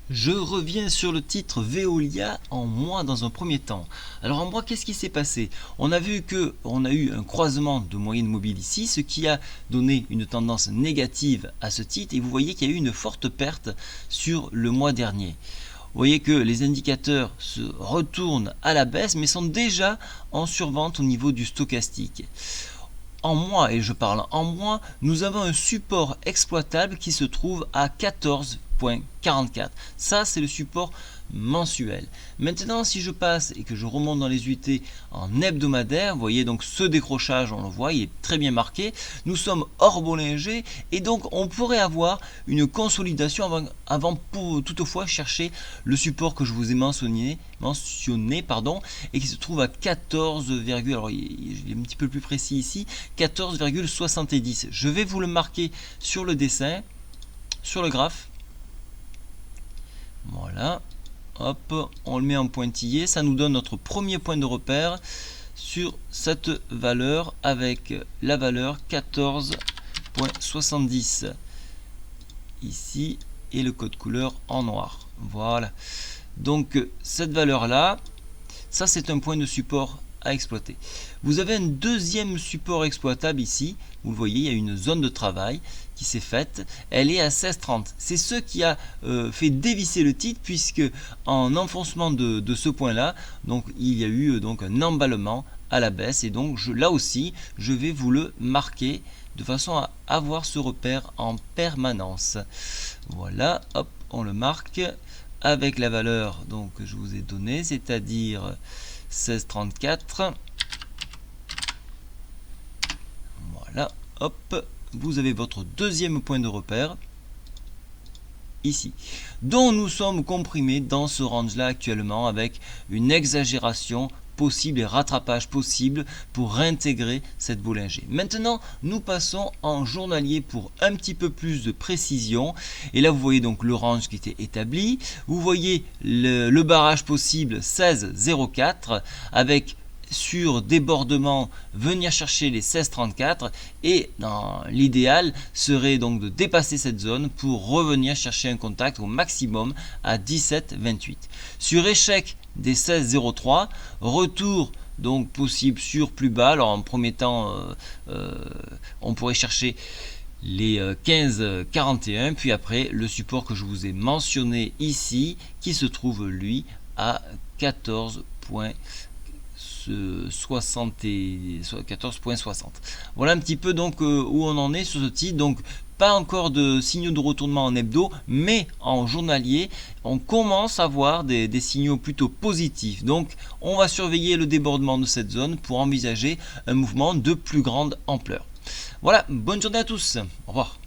Je reviens sur le titre Veolia en mois dans un premier temps. Alors en mois, qu'est-ce qui s'est passé? On a vu que on a eu un croisement de moyenne mobile ici, ce qui a donné une tendance négative à ce titre et vous voyez qu'il y a eu une forte perte sur le mois dernier. Vous voyez que les indicateurs se retournent à la baisse mais sont déjà en survente au niveau du stochastique. En mois, et je parle en mois, nous avons un support exploitable qui se trouve à 14,44. Ça, c'est le support mensuel. Maintenant, si je passe et que je remonte dans les UT en hebdomadaire, vous voyez donc ce décrochage, on le voit, il est très bien marqué. Nous sommes hors Bollinger et donc on pourrait avoir une consolidation avant pour toutefois chercher le support que je vous ai mentionné et qui se trouve à 14, alors il est un petit peu plus précis ici, 14,70. Je vais vous le marquer sur le dessin, sur le graphe. Voilà. Hop, on le met en pointillé, ça nous donne notre premier point de repère sur cette valeur avec la valeur 14,70 ici et le code couleur en noir. Voilà. Donc cette valeur là, ça c'est un point de support à exploiter. Vous avez un deuxième support exploitable ici, vous le voyez, il y a une zone de travail qui s'est faite, elle est à 16,30. C'est ce qui a fait dévisser le titre puisque en enfoncement de ce point là, donc il y a eu donc un emballement à la baisse et donc là aussi je vais vous le marquer de façon à avoir ce repère en permanence. Voilà, hop, on le marque avec la valeur donc, que je vous ai donnée, c'est-à-dire 16,34. Voilà, hop, vous avez votre deuxième point de repère ici, dont nous sommes comprimés dans ce range là actuellement avec une exagération possible et rattrapage possible pour réintégrer cette Bollinger. Maintenant, nous passons en journalier pour un petit peu plus de précision. Et là, vous voyez donc le range qui était établi. Vous voyez le barrage possible 16,04 avec sur débordement venir chercher les 16,34 et dans l'idéal serait donc de dépasser cette zone pour revenir chercher un contact au maximum à 17,28. Sur échec des 16,03, retour donc possible sur plus bas. Alors en premier temps on pourrait chercher les 15,41 puis après le support que je vous ai mentionné ici qui se trouve lui à 14,60. Voilà un petit peu donc où on en est sur ce titre. Donc pas encore de signaux de retournement en hebdo, mais en journalier, on commence à voir des signaux plutôt positifs. Donc on va surveiller le débordement de cette zone pour envisager un mouvement de plus grande ampleur. Voilà, bonne journée à tous, au revoir.